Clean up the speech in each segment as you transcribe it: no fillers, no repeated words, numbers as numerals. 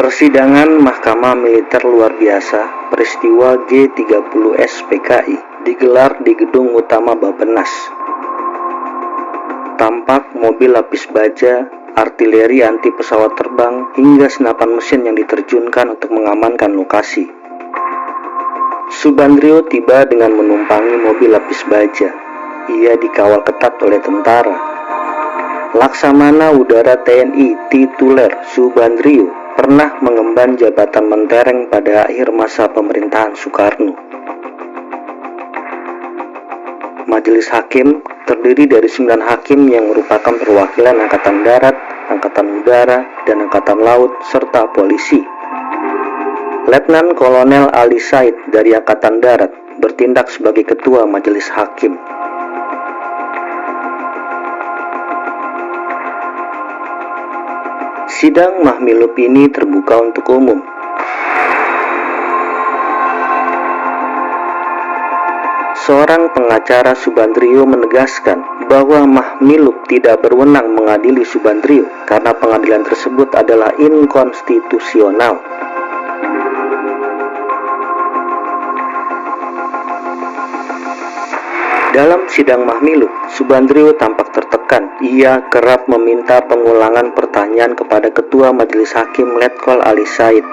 Persidangan Mahkamah Militer Luar Biasa peristiwa G30S PKI digelar di Gedung Utama Bappenas. Tampak mobil lapis baja, artileri anti pesawat terbang, hingga senapan mesin yang diterjunkan untuk mengamankan lokasi. Subandrio tiba dengan menumpangi mobil lapis baja. Ia dikawal ketat oleh tentara. Laksamana Udara TNI tituler Subandrio pernah mengemban jabatan mentereng pada akhir masa pemerintahan Soekarno. Majelis Hakim terdiri dari 9 hakim yang merupakan perwakilan Angkatan Darat, Angkatan Udara, dan Angkatan Laut, serta polisi. Letnan Kolonel Ali Said dari Angkatan Darat bertindak sebagai Ketua Majelis Hakim. Sidang Mahmilub ini terbuka untuk umum. Seorang pengacara Subandrio menegaskan bahwa Mahmilub tidak berwenang mengadili Subandrio karena pengadilan tersebut adalah inkonstitusional. Dalam sidang Mahmilub, Subandrio tampak tertekan. Ia kerap meminta pengulangan pertanyaan kepada Ketua Majelis Hakim Letkol Ali Said.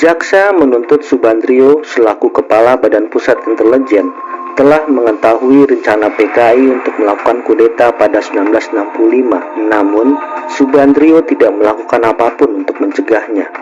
Jaksa menuntut Subandrio selaku Kepala Badan Pusat Intelijen telah mengetahui rencana PKI untuk melakukan kudeta pada 1965, namun Subandrio tidak melakukan apapun untuk mencegahnya.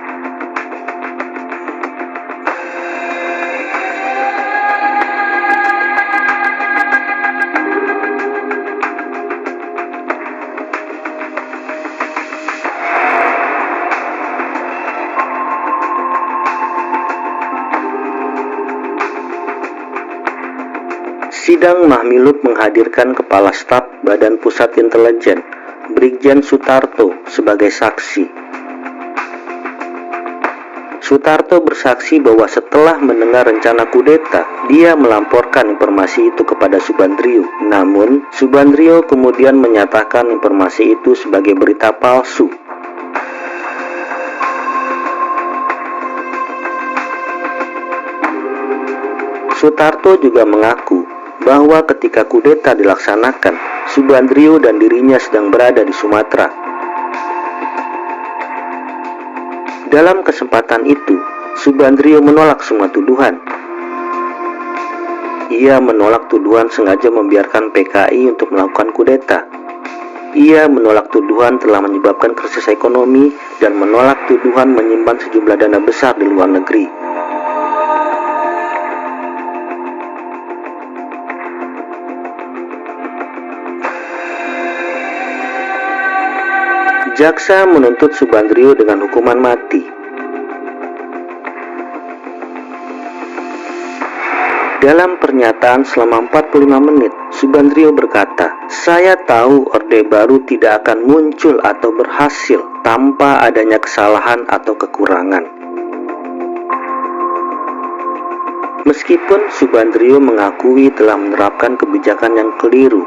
Sidang Mahmilub menghadirkan Kepala Staf Badan Pusat Intelijen, Brigjen Sutarto, sebagai saksi. Sutarto bersaksi bahwa setelah mendengar rencana kudeta, dia melamporkan informasi itu kepada Subandrio. Namun, Subandrio kemudian menyatakan informasi itu sebagai berita palsu. Sutarto juga mengaku bahwa ketika kudeta dilaksanakan, Subandrio dan dirinya sedang berada di Sumatera. Dalam kesempatan itu, Subandrio menolak semua tuduhan. Ia menolak tuduhan sengaja membiarkan PKI untuk melakukan kudeta. Ia menolak tuduhan telah menyebabkan krisis ekonomi dan menolak tuduhan menyimpan sejumlah dana besar di luar negeri. Jaksa menuntut Subandrio dengan hukuman mati. Dalam pernyataan selama 45 menit, Subandrio berkata, "Saya tahu Orde Baru tidak akan muncul atau berhasil tanpa adanya kesalahan atau kekurangan." Meskipun Subandrio mengakui telah menerapkan kebijakan yang keliru,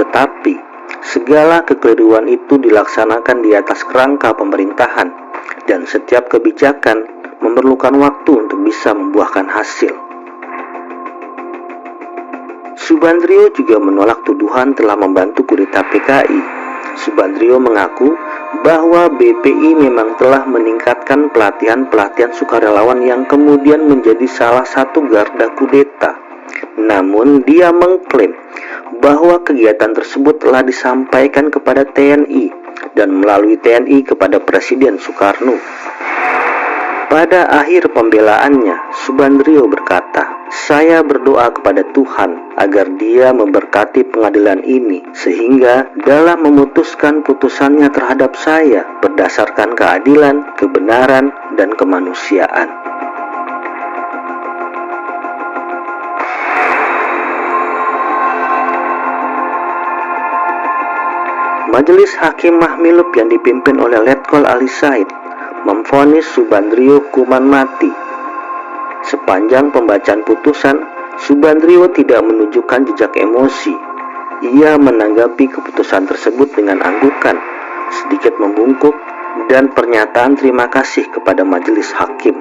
tetapi segala kekeliruan itu dilaksanakan di atas kerangka pemerintahan, dan setiap kebijakan memerlukan waktu untuk bisa membuahkan hasil. Subandrio juga menolak tuduhan telah membantu kudeta PKI. Subandrio mengaku bahwa BPI memang telah meningkatkan pelatihan sukarelawan yang kemudian menjadi salah satu garda kudeta. Namun dia mengklaim bahwa kegiatan tersebut telah disampaikan kepada TNI dan melalui TNI kepada Presiden Soekarno. Pada akhir pembelaannya, Subandrio berkata, "Saya berdoa kepada Tuhan agar Dia memberkati pengadilan ini sehingga dalam memutuskan putusannya terhadap saya berdasarkan keadilan, kebenaran, dan kemanusiaan." Majelis Hakim Mahmilub yang dipimpin oleh Letkol Ali Said memvonis Subandrio hukuman mati. Sepanjang pembacaan putusan, Subandrio tidak menunjukkan jejak emosi. Ia menanggapi keputusan tersebut dengan anggukan, sedikit membungkuk, dan pernyataan terima kasih kepada majelis hakim.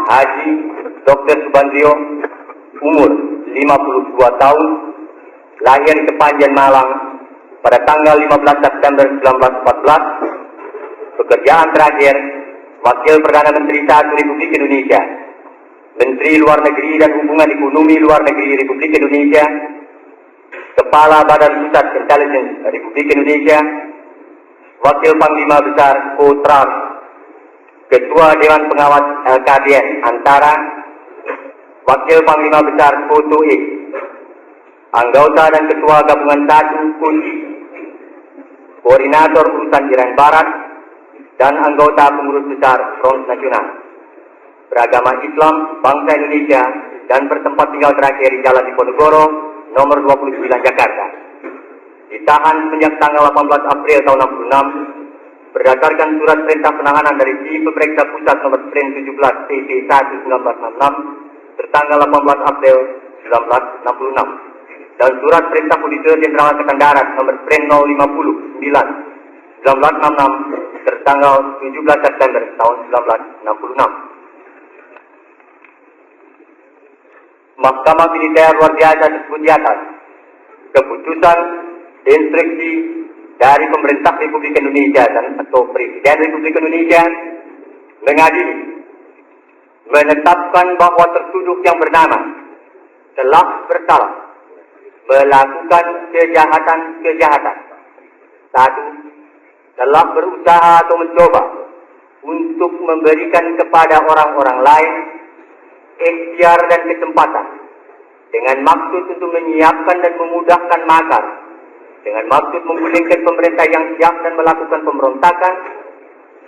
Haji Dr. Subandrio, umur 52 tahun, lahir di Kepanjen, Malang pada tanggal 15 September 1914. Pekerjaan terakhir, Wakil Perdana Menteri I Republik Indonesia, Menteri Luar Negeri dan Hubungan Ekonomi Luar Negeri Republik Indonesia, Kepala Badan Pusat Intelligence Republik Indonesia, Wakil Panglima Besar Kostrad, Ketua Dewan Pengawas LKDN Antara, Wakil Panglima Besar Kotoe, Anggota dan Ketua Gabungan 1 Kunci, Koordinator Urusan Iran Barat, dan anggota pengurus besar Front Nasional, beragama Islam, bangsa Indonesia, dan bertempat tinggal terakhir di Jalan Diponegoro, nomor 29 Jakarta. Ditahan sejak tanggal 18 April tahun 66, berdasarkan surat perintah penahanan dari Tim Pemeriksa Pusat nomor Pren 17 TP 1 1966 tertanggal 18 April 1966 dan surat perintah Auditor Jenderal Angkatan Darat nomor Pren 050 1966 tertanggal 17 September tahun 1966. Mahkamah Militer Luar Biasa tersebut di atas, keputusan instruksi dari Pemerintah Republik Indonesia dan atau Presiden Republik Indonesia mengadili, menetapkan bahwa tertuduh yang bernama telah bersalah melakukan kejahatan. 1. Telah berusaha atau mencoba untuk memberikan kepada orang-orang lain ikhtiar dan kesempatan dengan maksud untuk menyiapkan dan memudahkan makar, dengan maksud menggulingkan pemerintah yang siap dan melakukan pemberontakan,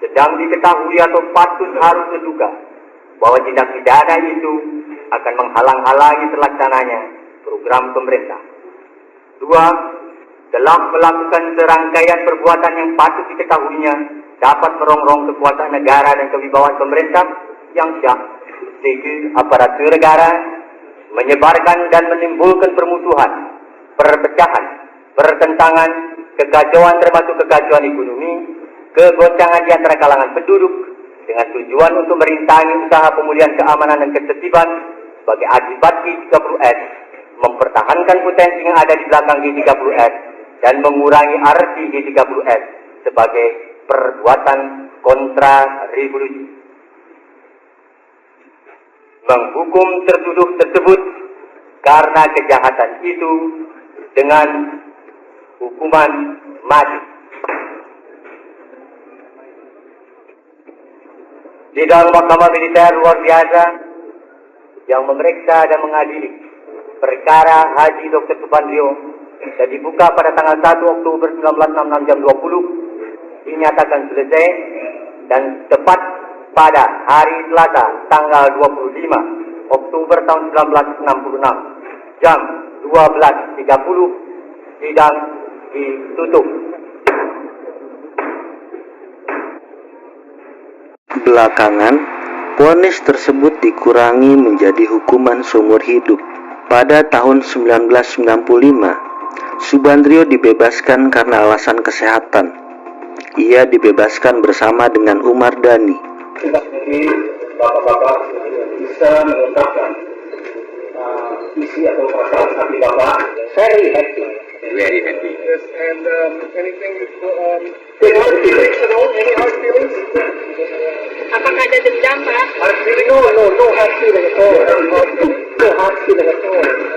sedang diketahui atau patut harus diduga bahwa tindak pidana itu akan menghalang-halangi terlaksananya program pemerintah. 2. Telah melakukan serangkaian perbuatan yang patut diketahuinya dapat merongrong kekuasaan negara dan kewibawaan pemerintah yang sah, sehingga aparatur negara, menyebarkan dan menimbulkan permusuhan, perpecahan, pertentangan, kekacauan termasuk kekacauan ekonomi, kegoncangan di antara kalangan penduduk dengan tujuan untuk merintangi usaha pemulihan keamanan dan ketertiban sebagai akibat G30S, mempertahankan potensi yang ada di belakang G30S dan mengurangi arti G30S sebagai perbuatan kontra revolusi. Menghukum tertuduh tersebut karena kejahatan itu dengan hukuman mati. Di dalam Mahkamah Militer Luar Biasa yang memeriksa dan mengadili perkara Haji Dr. Subandrio dan dibuka pada tanggal 1 Oktober 1966 jam 20, dinyatakan selesai dan tepat pada hari Selasa tanggal 25 Oktober tahun 1966 jam 12.30 sidang ditutup. Belakangan, vonis tersebut dikurangi menjadi hukuman seumur hidup. Pada tahun 1995, Subandrio dibebaskan karena alasan kesehatan. Ia dibebaskan bersama dengan Umar Dhani. Jadi bapak-bapak bisa mengungkapkan isi atau perasaan hati bapak. Very happy. Very happy. Yes, and anything Any hard feelings? any hard feelings? Apakah ada dendam, Pak? Hard feeling? No hard feeling at all. No hard feeling at all.